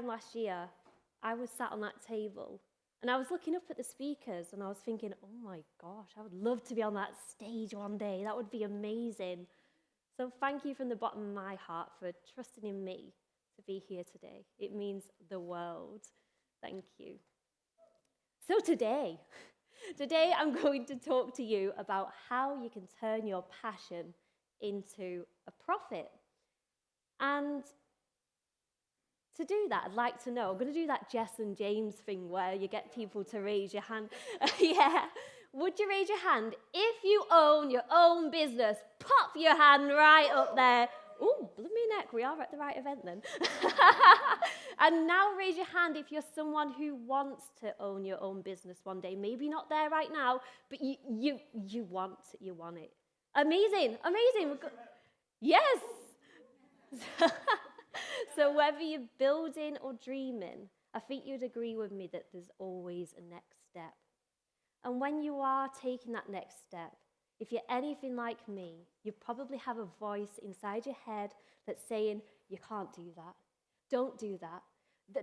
Last year, I was sat on that table and I was looking up at the speakers and I was thinking, oh my gosh, I would love to be on that stage one day. That would be amazing. So thank you from the bottom of my heart for trusting in me to be here today. It means the world. Thank you. So today I'm going to talk to you about how you can turn your passion into a profit. And to do that, I'd like to know, I'm going to do that Jess and James thing where you get people to raise your hand. Yeah. Would you raise your hand if you own your own business? Pop your hand right up there. Oh, blooming heck, we are at the right event then. And now raise your hand if you're someone who wants to own your own business one day. Maybe not there right now, but you want it. Amazing. Yes. So whether you're building or dreaming, I think you'd agree with me that there's always a next step. And when you are taking that next step, if you're anything like me, you probably have a voice inside your head that's saying, you can't do that. Don't do that.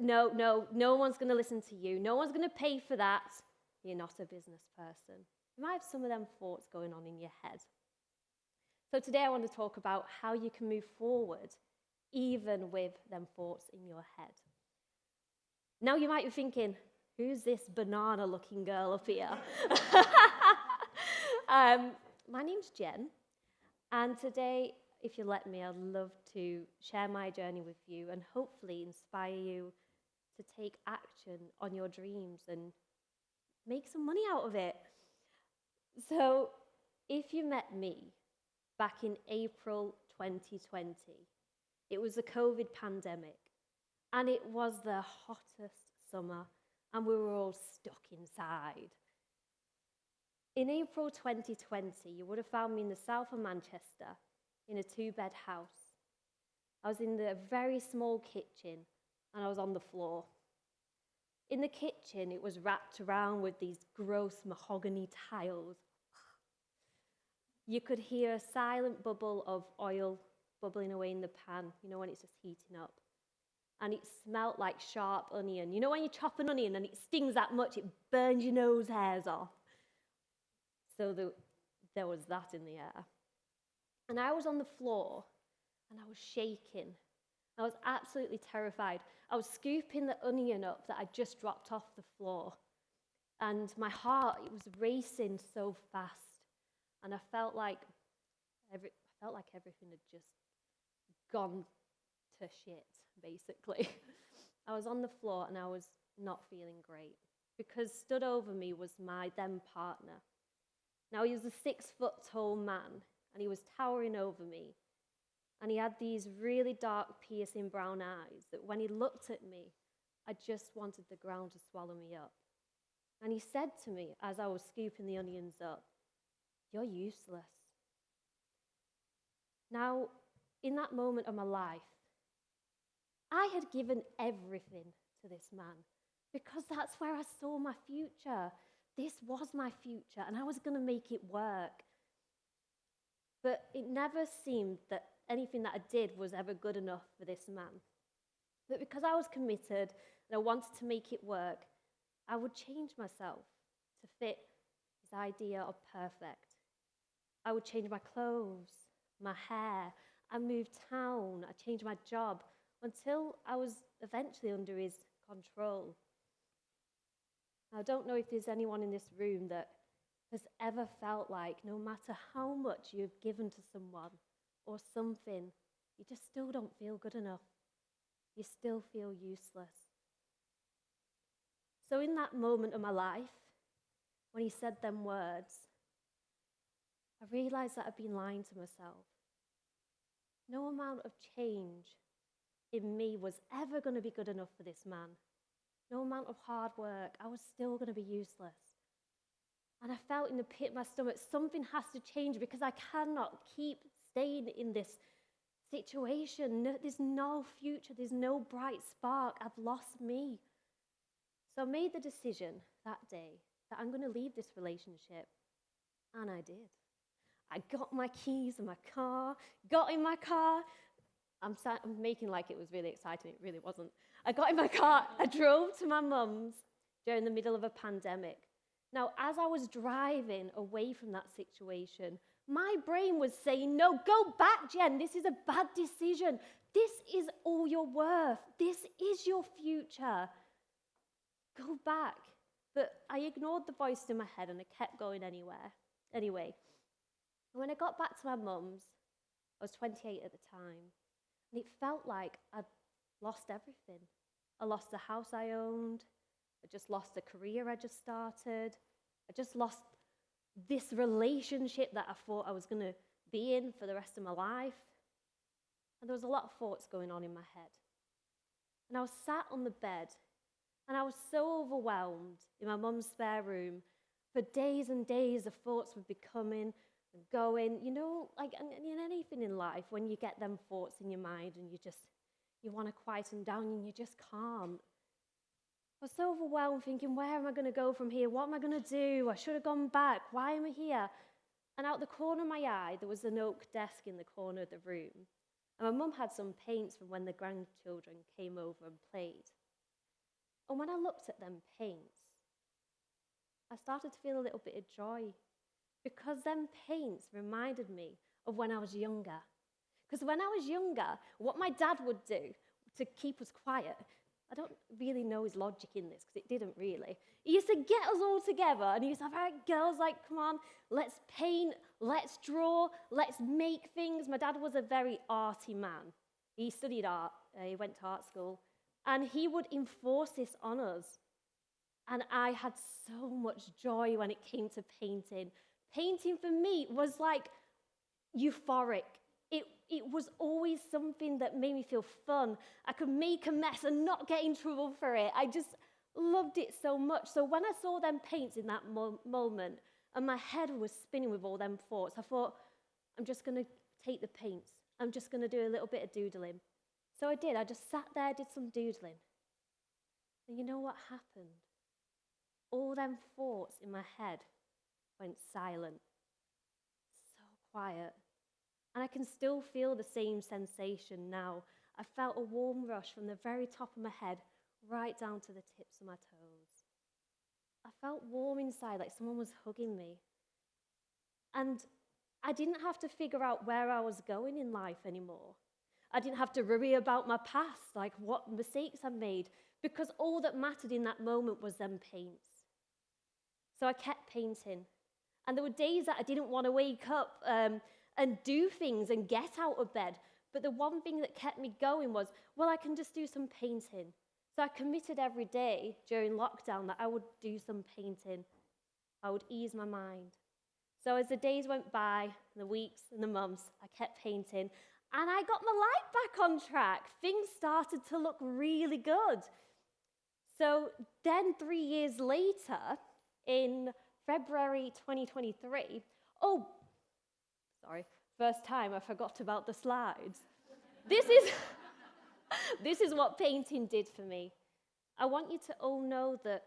No one's going to listen to you. No one's going to pay for that. You're not a business person. You might have some of them thoughts going on in your head. So today I want to talk about how you can move forward even with them thoughts in your head. Now you might be thinking, who's this banana-looking girl up here? My name's Jen, and today, if you let me, I'd love to share my journey with you and hopefully inspire you to take action on your dreams and make some money out of it. So, if you met me back in April 2020, it was the COVID pandemic, and it was the hottest summer, and we were all stuck inside. In April 2020, you would have found me in the south of Manchester in a 2-bed house. I was in the very small kitchen, and I was on the floor. In the kitchen, it was wrapped around with these gross mahogany tiles. You could hear a silent bubble of oil bubbling away in the pan, when it's just heating up. And it smelt like sharp onion. You know when you chop an onion and it stings that much, it burns your nose hairs off. So there was that in the air. And I was on the floor, and I was shaking. I was absolutely terrified. I was scooping the onion up that I just dropped off the floor. And my heart, it was racing so fast. And I felt like everything had just gone to shit, basically. I was on the floor and I was not feeling great because stood over me was my then partner. Now, he was a 6-foot-tall man and he was towering over me, and he had these really dark, piercing brown eyes that when he looked at me, I just wanted the ground to swallow me up. And he said to me as I was scooping the onions up, "You're useless." Now, in that moment of my life, I had given everything to this man because that's where I saw my future. This was my future, and I was going to make it work. But it never seemed that anything that I did was ever good enough for this man. But because I was committed and I wanted to make it work, I would change myself to fit his idea of perfect. I would change my clothes, my hair. I moved town. I changed my job until I was eventually under his control. I don't know if there's anyone in this room that has ever felt like no matter how much you've given to someone or something, you just still don't feel good enough. You still feel useless. So in that moment of my life, when he said them words, I realized that I'd been lying to myself. No amount of change in me was ever going to be good enough for this man. No amount of hard work, I was still going to be useless. And I felt in the pit of my stomach, something has to change because I cannot keep staying in this situation. There's no future, there's no bright spark. I've lost me. So I made the decision that day that I'm going to leave this relationship. And I did. I got my keys in my car, got in my car. I'm making like it was really exciting. It really wasn't. I got in my car, I drove to my mum's during the middle of a pandemic. Now, as I was driving away from that situation, my brain was saying, no, go back, Jen. This is a bad decision. This is all you're worth. This is your future. Go back. But I ignored the voice in my head and I kept going anyway. When I got back to my mum's, I was 28 at the time, and it felt like I'd lost everything. I lost the house I owned. I just lost the career I just started. I just lost this relationship that I thought I was going to be in for the rest of my life. And there was a lot of thoughts going on in my head. And I was sat on the bed, and I was so overwhelmed in my mum's spare room. For days and days, the thoughts would be coming and going. You know, like in anything in life, when you get them thoughts in your mind and you want to quiet them down and you just can't. I was so overwhelmed thinking, where am I going to go from here? What am I going to do? I should have gone back. Why am I here? And out the corner of my eye, there was an oak desk in the corner of the room. And my mum had some paints from when the grandchildren came over and played. And when I looked at them paints, I started to feel a little bit of joy, because them paints reminded me of when I was younger. Because when I was younger, what my dad would do to keep us quiet, I don't really know his logic in this, because it didn't really. He used to get us all together, and he used to have, all right, girls, like, come on, let's paint, let's draw, let's make things. My dad was a very arty man. He studied art, he went to art school, and he would enforce this on us. And I had so much joy when it came to painting. Painting for me was like euphoric. It was always something that made me feel fun. I could make a mess and not get in trouble for it. I just loved it so much. So when I saw them paints in that moment, and my head was spinning with all them thoughts, I thought, I'm just going to take the paints. I'm just going to do a little bit of doodling. So I did. I just sat there, did some doodling. And you know what happened? All them thoughts in my head went silent. So quiet. And I can still feel the same sensation now. I felt a warm rush from the very top of my head right down to the tips of my toes. I felt warm inside, like someone was hugging me. And I didn't have to figure out where I was going in life anymore. I didn't have to worry about my past, like what mistakes I made, because all that mattered in that moment was them paints. So I kept painting. And there were days that I didn't want to wake up and do things and get out of bed. But the one thing that kept me going was, well, I can just do some painting. So I committed every day during lockdown that I would do some painting. I would ease my mind. So as the days went by, the weeks and the months, I kept painting. And I got my life back on track. Things started to look really good. So then 3 years later, in February 2023, first time I forgot about the slides. This is what painting did for me. I want you to all know that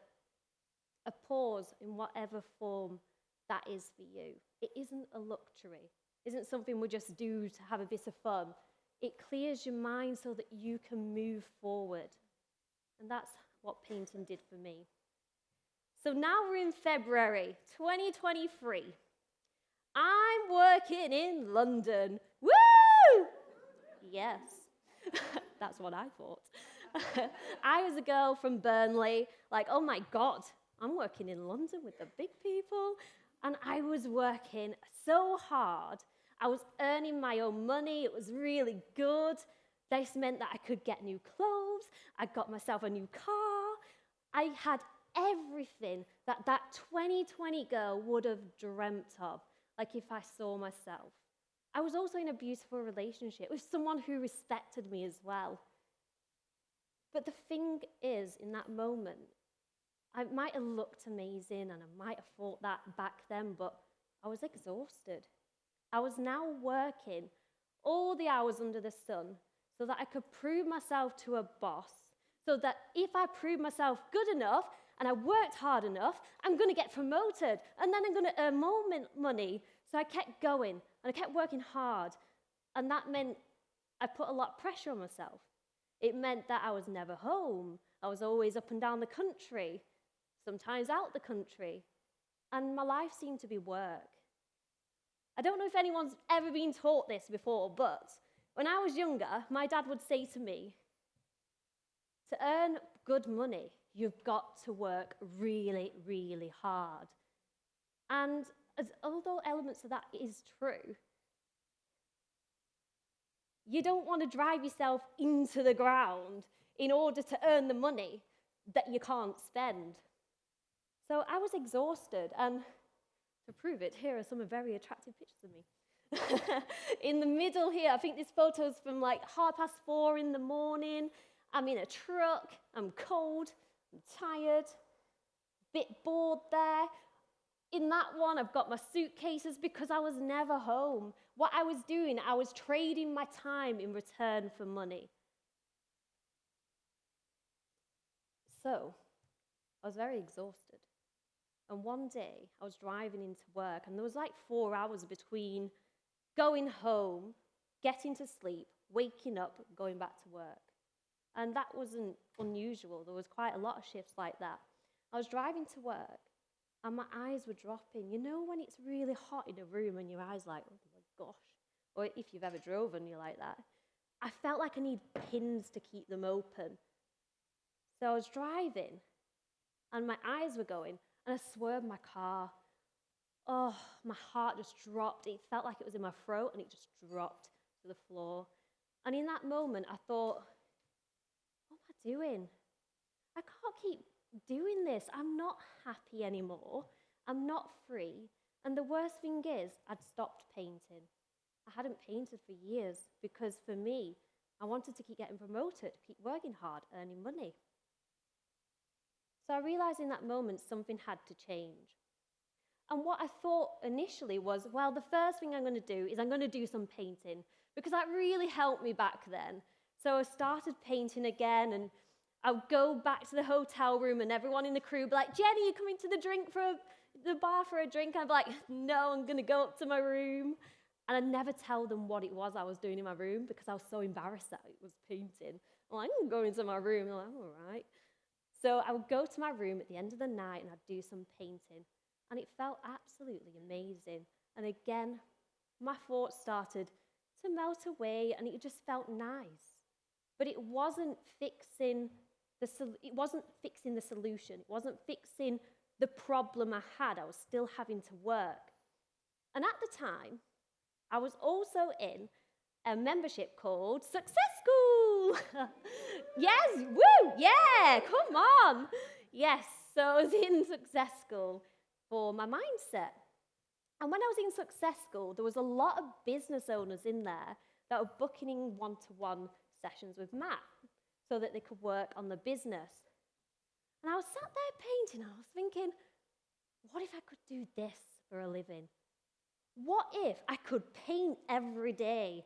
a pause in whatever form that is for you. It isn't a luxury. It isn't something we just do to have a bit of fun. It clears your mind so that you can move forward. And that's what painting did for me. So now we're in February 2023. I'm working in London. Woo! Yes, that's what I thought. I was a girl from Burnley, like, oh my God, I'm working in London with the big people. And I was working so hard. I was earning my own money. It was really good. This meant that I could get new clothes. I got myself a new car. I had everything that 2020 girl would have dreamt of, like if I saw myself. I was also in a beautiful relationship with someone who respected me as well. But the thing is, in that moment, I might have looked amazing and I might have thought that back then, but I was exhausted. I was now working all the hours under the sun so that I could prove myself to a boss, so that if I proved myself good enough and I worked hard enough, I'm going to get promoted and then I'm going to earn more money. So I kept going and I kept working hard, and that meant I put a lot of pressure on myself. It meant that I was never home. I was always up and down the country, sometimes out the country, and my life seemed to be work. I don't know if anyone's ever been taught this before, but when I was younger, my dad would say to me, to earn good money, you've got to work really, really hard. And although elements of that is true, you don't want to drive yourself into the ground in order to earn the money that you can't spend. So I was exhausted, and to prove it, here are some very attractive pictures of me. In the middle here, I think this photo's from like 4:30 in the morning. I'm in a truck, I'm cold, I'm tired, a bit bored there. In that one, I've got my suitcases because I was never home. What I was doing, I was trading my time in return for money. So, I was very exhausted. And one day, I was driving into work, and there was like 4 hours between going home, getting to sleep, waking up, going back to work. And that wasn't unusual. There was quite a lot of shifts like that. I was driving to work, and my eyes were dropping. You know when it's really hot in a room and your eyes like, oh my gosh, or if you've ever driven, you're like that. I felt like I need pins to keep them open. So I was driving, and my eyes were going, and I swerved my car. Oh, my heart just dropped. It felt like it was in my throat, and it just dropped to the floor. And in that moment, I thought, what am I doing? I can't keep doing this. I'm not happy anymore. I'm not free. And the worst thing is, I'd stopped painting. I hadn't painted for years because for me, I wanted to keep getting promoted, keep working hard, earning money. So I realized in that moment something had to change. And what I thought initially was, well, the first thing I'm going to do is I'm going to do some painting because that really helped me back then. So I started painting again, and I would go back to the hotel room, and everyone in the crew would be like, Jenny, you coming to the bar for a drink? And I'd be like, no, I'm going to go up to my room. And I'd never tell them what it was I was doing in my room because I was so embarrassed that it was painting. I'm like, I'm going to my room. And I'm like, all right. So I would go to my room at the end of the night, and I'd do some painting. And it felt absolutely amazing. And again, my thoughts started to melt away, and it just felt nice. But it wasn't fixing the solution. It wasn't fixing the problem I had. I was still having to work. And at the time, I was also in a membership called Success School. Yes, woo, yeah, come on. Yes, so I was in Success School for my mindset. And when I was in Success School, there was a lot of business owners in there that were booking in one-to-one sessions with Matt so that they could work on the business. And I was sat there painting, and I was thinking, what if I could do this for a living? What if I could paint every day?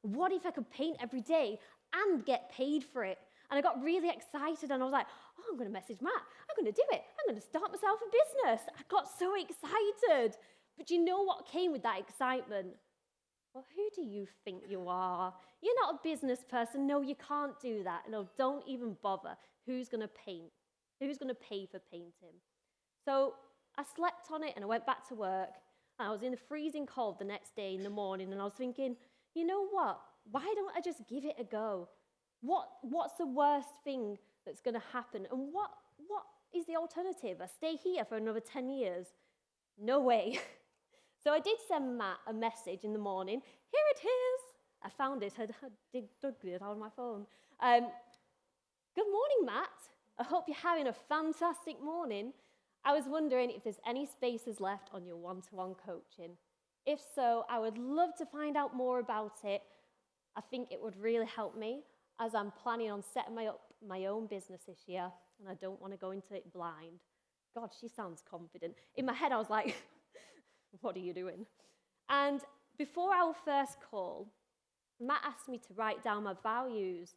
What if I could paint every day and get paid for it? And I got really excited, and I was like, oh, I'm going to message Matt. I'm going to do it. I'm going to start myself a business. I got so excited. But you know what came with that excitement? Well, who do you think you are? You're not a business person. No, you can't do that. No, don't even bother. Who's going to paint? Who's going to pay for painting? So I slept on it, and I went back to work. And I was in the freezing cold the next day in the morning, and I was thinking, you know what? Why don't I just give it a go? What's the worst thing that's going to happen? And what is the alternative? I stay here for another 10 years? No way. So I did send Matt a message in the morning. Here it is. I found it. I dug it on my phone. Good morning, Matt. I hope you're having a fantastic morning. I was wondering if there's any spaces left on your one-to-one coaching. If so, I would love to find out more about it. I think it would really help me as I'm planning on setting up my own business this year, and I don't want to go into it blind. God, she sounds confident. In my head, I was like, what are you doing? And before our first call, Matt asked me to write down my values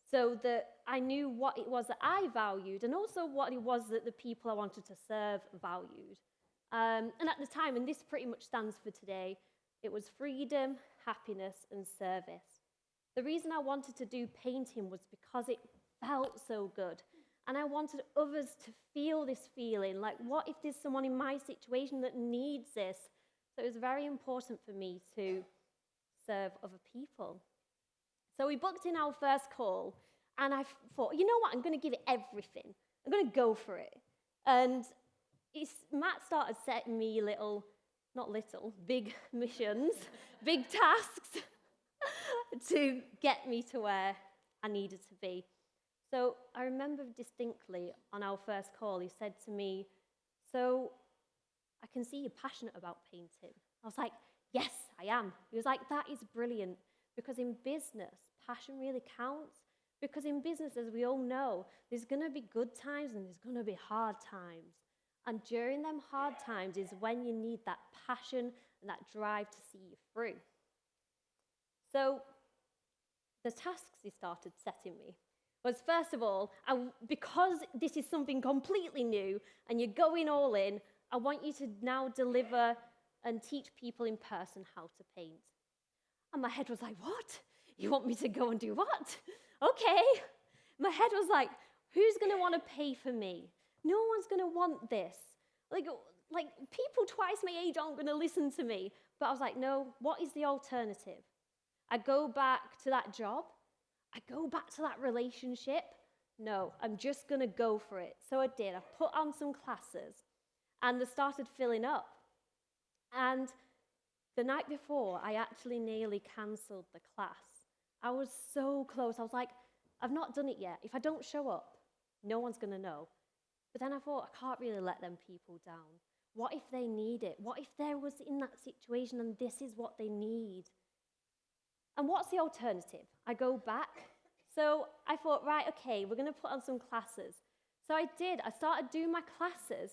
so that I knew what it was that I valued and also what it was that the people I wanted to serve valued. And at the time, and this pretty much stands for today, it was freedom, happiness, and service. The reason I wanted to do painting was because it felt so good. And I wanted others to feel this feeling, like what if there's someone in my situation that needs this? So it was very important for me to serve other people. So we booked in our first call, and I thought, you know what, I'm going to give it everything. I'm going to go for it. And Matt started setting me big missions, big tasks to get me to where I needed to be. So I remember distinctly on our first call, he said to me, so I can see you're passionate about painting. I was like, yes, I am. He was like, that is brilliant, because in business, passion really counts. Because in business, as we all know, there's going to be good times and there's going to be hard times. And during them hard times is when you need that passion and that drive to see you through. So the tasks he started setting me was, first of all, because this is something completely new and you're going all in, I want you to now deliver and teach people in person how to paint. And my head was like, what? You want me to go and do what? Okay. My head was like, who's going to want to pay for me? No one's going to want this. Like people twice my age aren't going to listen to me. But I was like, no, what is the alternative? I go back to that job? I go back to that relationship? No, I'm just going to go for it. So I did. I put on some classes, and they started filling up. And the night before, I actually nearly cancelled the class. I was so close. I was like, I've not done it yet. If I don't show up, no one's going to know. But then I thought, I can't really let them people down. What if they need it? What if they was in that situation and this is what they need? And what's the alternative? I go back. So I thought, right, okay, we're going to put on some classes. So I did. I started doing my classes.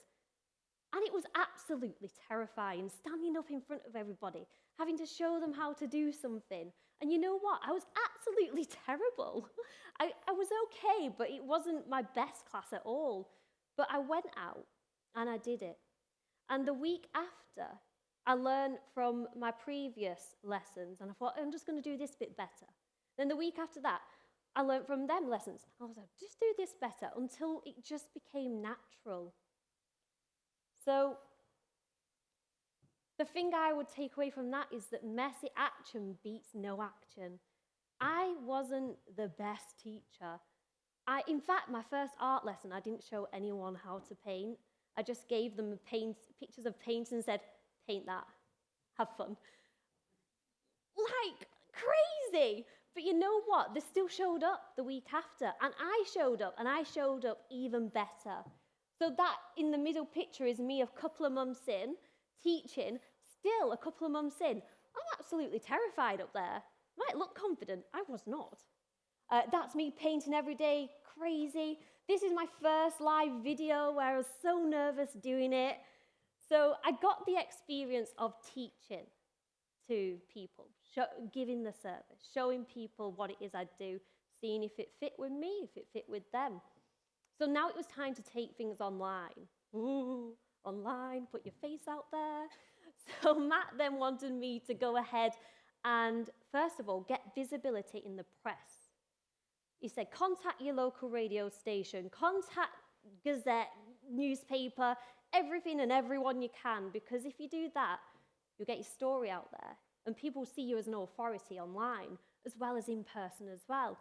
And it was absolutely terrifying, standing up in front of everybody, having to show them how to do something. And you know what? I was absolutely terrible. I was okay, but it wasn't my best class at all. But I went out and I did it. And the week after, I learned from my previous lessons, and I thought, I'm just going to do this bit better. Then the week after that, I learned from them lessons. I was like, just do this better, until it just became natural. So the thing I would take away from that is that messy action beats no action. I wasn't the best teacher. In fact, my first art lesson, I didn't show anyone how to paint. I just gave them pictures of paint and said, paint that, have fun. Like, crazy! But you know what? They still showed up the week after, and I showed up, and I showed up even better. So that in the middle picture is me a couple of months in, teaching, still a couple of months in. I'm absolutely terrified up there. Might look confident, I was not. That's me painting every day, crazy. This is my first live video where I was so nervous doing it. So I got the experience of teaching to people, giving the service, showing people what it is I do, seeing if it fit with me, if it fit with them. So now it was time to take things online. Ooh, online, put your face out there. So Matt then wanted me to go ahead and, first of all, get visibility in the press. He said, contact your local radio station, contact Gazette, newspaper, everything and everyone you can, because if you do that, you'll get your story out there, and people see you as an authority online, as well as in person as well.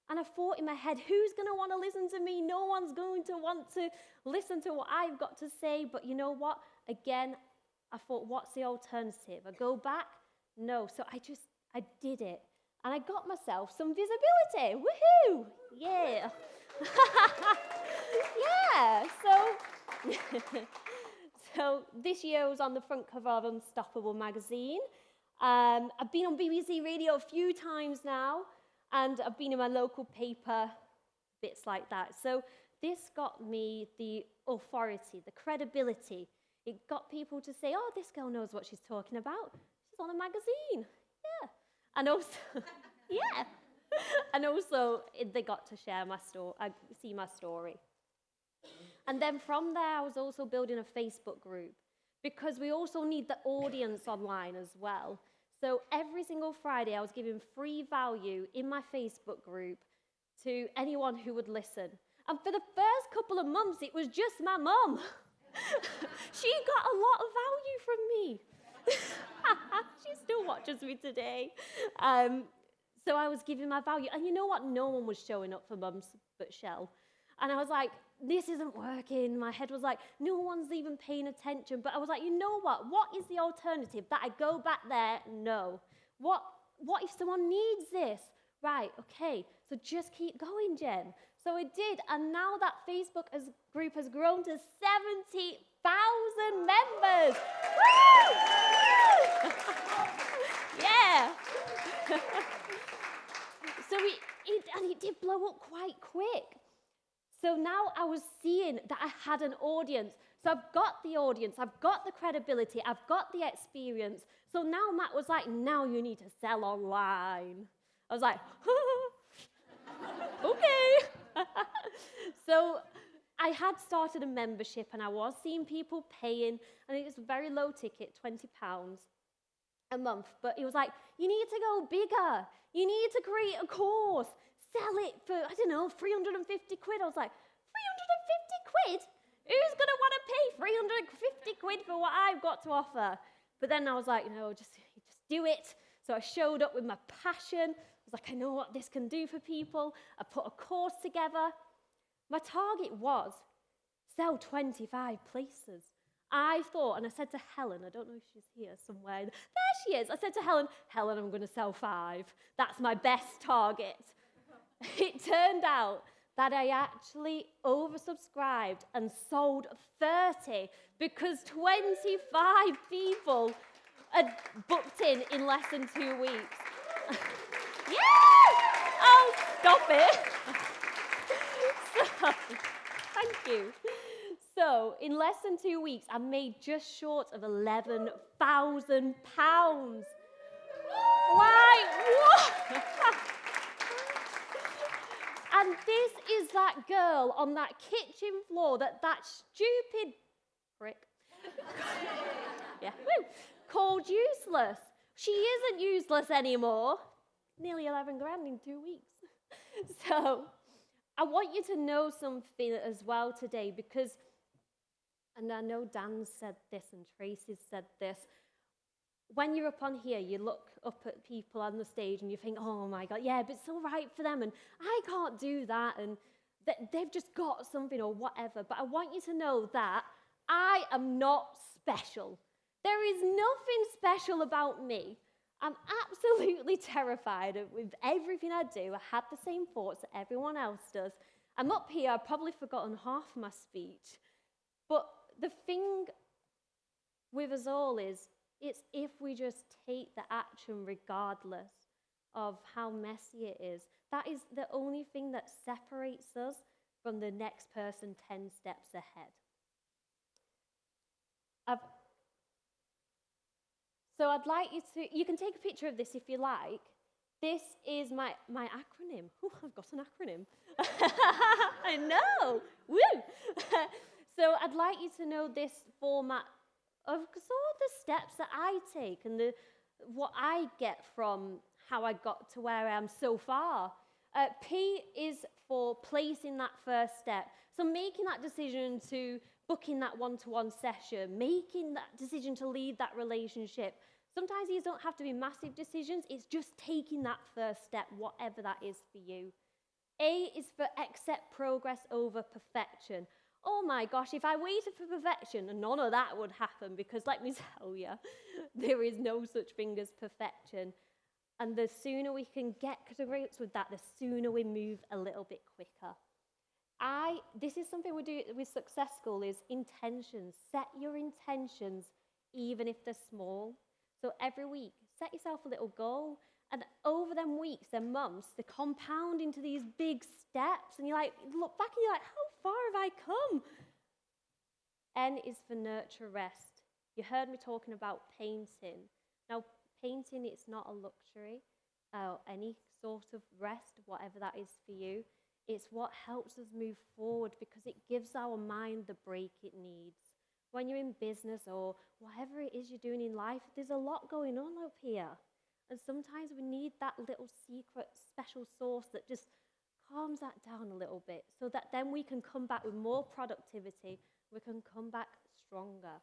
And I thought in my head, who's going to want to listen to me? No one's going to want to listen to what I've got to say. But you know what? Again, I thought, what's the alternative? I go back? No. So I did it. And I got myself some visibility. Woohoo! Yeah. Yeah. So this year I was on the front cover of Unstoppable magazine. I've been on BBC Radio a few times now. And I've been in my local paper, bits like that. So this got me the authority, the credibility. It got people to say, oh, this girl knows what she's talking about. She's on a magazine. Yeah. And also, yeah. And also, they got to share my story, see my story. And then from there, I was also building a Facebook group, because we also need the audience online as well. So every single Friday, I was giving free value in my Facebook group to anyone who would listen. And for the first couple of months, it was just my mum. She got a lot of value from me. She still watches me today. So I was giving my value. And you know what? No one was showing up for Mums but Shell. And I was like, this isn't working. My head was like, no one's even paying attention. But I was like, you know what? What is the alternative? That I go back there? No. What if someone needs this? Right, okay. So just keep going, Jen. So I did. And now that Facebook group has grown to 70,000 members. Woo! Yeah. So it did blow up quite quick. So now I was seeing that I had an audience. So I've got the audience, I've got the credibility, I've got the experience. So now Matt was like, now you need to sell online. I was like, okay. So I had started a membership and I was seeing people paying, and it was very low ticket, £20 a month. But it was like, you need to go bigger. You need to create a course. Sell it for, I don't know, 350 quid. I was like, 350 quid? Who's going to want to pay 350 quid for what I've got to offer? But then I was like, no, just do it. So I showed up with my passion. I was like, I know what this can do for people. I put a course together. My target was sell 25 places. I thought, and I said to Helen, I don't know if she's here somewhere. There she is. I said to Helen, I'm going to sell 5. That's my best target. It turned out that I actually oversubscribed and sold 30 because 25 people had booked in less than 2 weeks. Yeah! Oh, stop it. So, thank you. So, in less than 2 weeks, I made just short of £11,000. Why? What? And this is that girl on that kitchen floor that stupid prick called useless. She isn't useless anymore. Nearly 11 grand in 2 weeks. So I want you to know something as well today, because, and I know Dan said this and Tracy said this, when you're up on here, you look up at people on the stage and you think, oh my God, yeah, but it's all right for them, and I can't do that, and they've just got something or whatever. But I want you to know that I am not special. There is nothing special about me. I'm absolutely terrified with everything I do. I had the same thoughts that everyone else does. I'm up here, I've probably forgotten half my speech. But the thing with us all is, it's if we just take the action regardless of how messy it is. That is the only thing that separates us from the next person 10 steps ahead. So I'd like you can take a picture of this if you like. This is my acronym. Oh, I've got an acronym. I know. Woo! So I'd like you to know this format of all the steps that I take and what I get from how I got to where I am so far. P is for placing that first step. So making that decision to book in that one-to-one session, making that decision to lead that relationship. Sometimes these don't have to be massive decisions. It's just taking that first step, whatever that is for you. A is for accept progress over perfection. Oh my gosh, if I waited for perfection, none of that would happen, because let me tell you, there is no such thing as perfection. And the sooner we can get to grips with that, the sooner we move a little bit quicker. This is something we do with Success School, is intentions. Set your intentions, even if they're small. So every week, set yourself a little goal. And over them weeks, them months, they compound into these big steps. And you look back and you're like, how far have I come? N is for nurture rest. You heard me talking about painting. Now, painting, it's not a luxury. Any sort of rest, whatever that is for you. It's what helps us move forward, because it gives our mind the break it needs. When you're in business or whatever it is you're doing in life, there's a lot going on up here. And sometimes we need that little secret special sauce that just calms that down a little bit so that then we can come back with more productivity. We can come back stronger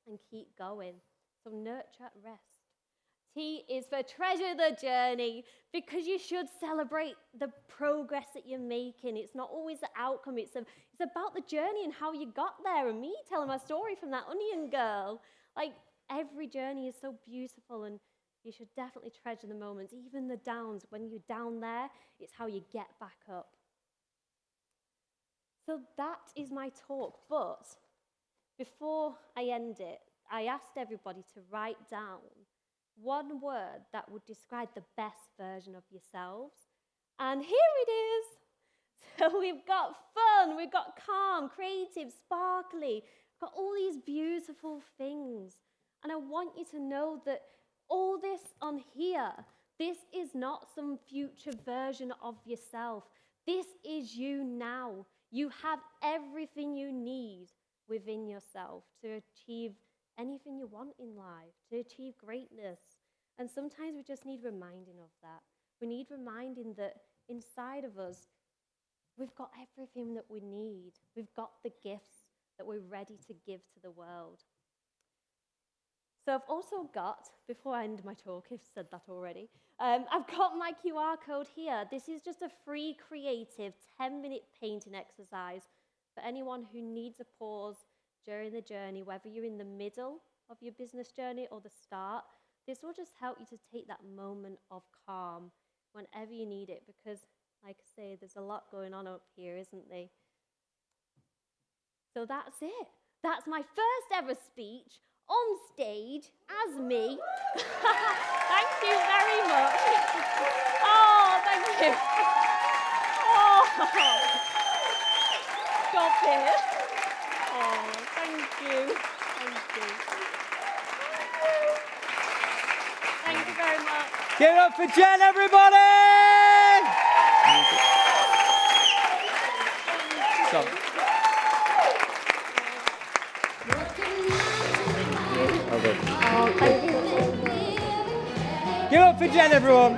and keep going. So nurture rest. T is for treasure the journey, because you should celebrate the progress that you're making. It's not always the outcome. It's about the journey and how you got there. And me telling my story from that onion girl. Like, every journey is so beautiful, and you should definitely treasure the moments, even the downs. When you're down there, it's how you get back up. So that is my talk. But before I end it, I asked everybody to write down one word that would describe the best version of yourselves. And here it is. So we've got fun, we've got calm, creative, sparkly, we've got all these beautiful things. And I want you to know that all this on here, this is not some future version of yourself. This is you now. You have everything you need within yourself to achieve anything you want in life, to achieve greatness. And sometimes we just need reminding of that. We need reminding that inside of us, we've got everything that we need. We've got the gifts that we're ready to give to the world. So I've also got, before I end my talk, I've said that already, I've got my QR code here. This is just a free, creative 10-minute painting exercise for anyone who needs a pause during the journey, whether you're in the middle of your business journey or the start. This will just help you to take that moment of calm whenever you need it, because, like I say, there's a lot going on up here, isn't there? So that's it. That's my first ever speech on stage as me. Thank you very much. Oh, thank you. Oh, stop it. Oh, thank you. Thank you. Thank you very much. Give it up for Jen, everybody! So. Oh, thank you. Give it up for Jen, everyone.